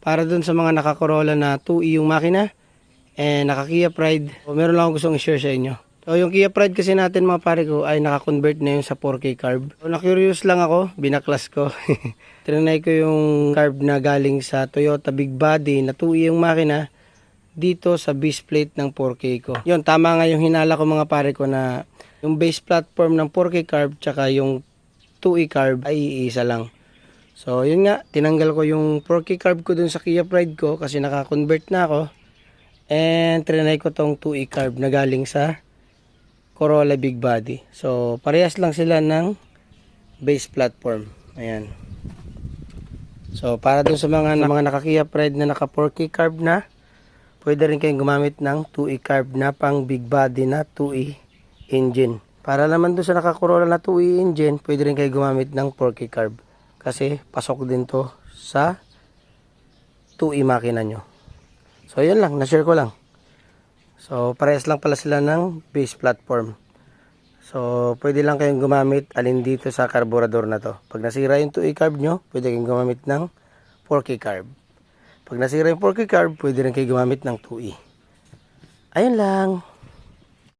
para dun sa mga naka-Corolla na 2E yung makina and naka-Kia Pride. So, meron lang akong gustong i-share sa inyo. So yung Kia Pride kasi natin mga pare ko ay naka-convert na yun sa 4K carb. So na-curious lang ako, binaklas ko. Trinay ko yung carb na galing sa Toyota Big Body na 2E yung makina dito sa base plate ng 4K ko. Yun, tama nga yung hinala ko mga pare ko na yung base platform ng 4K carb tsaka yung 2E carb ay iisa lang. So yun nga, tinanggal ko yung 4K carb ko dun sa Kia Pride ko kasi naka-convert na ako. And trinay ko tong 2E carb na galing sa Corolla Big Body. So parehas lang sila ng base platform. Ayan. So para dun sa mga naka-Kia Pride na naka 4K carb na, pwede rin kayong gumamit ng 2E carb na pang Big Body na 2E engine. Para naman dun sa naka-Corolla na 2E engine, pwede rin kayo gumamit ng 4K carb. Kasi pasok din to sa 2E makina nyo. So yun lang, na-share ko lang. So parehas lang pala sila ng base platform. So pwede lang kayong gumamit alin dito sa carburetor na to. Pag nasira yung 2E carb nyo, pwede kayong gumamit ng 4K carb. Pag nasira yung 4K carb, pwede rin kayo gumamit ng 2E. Ayun lang.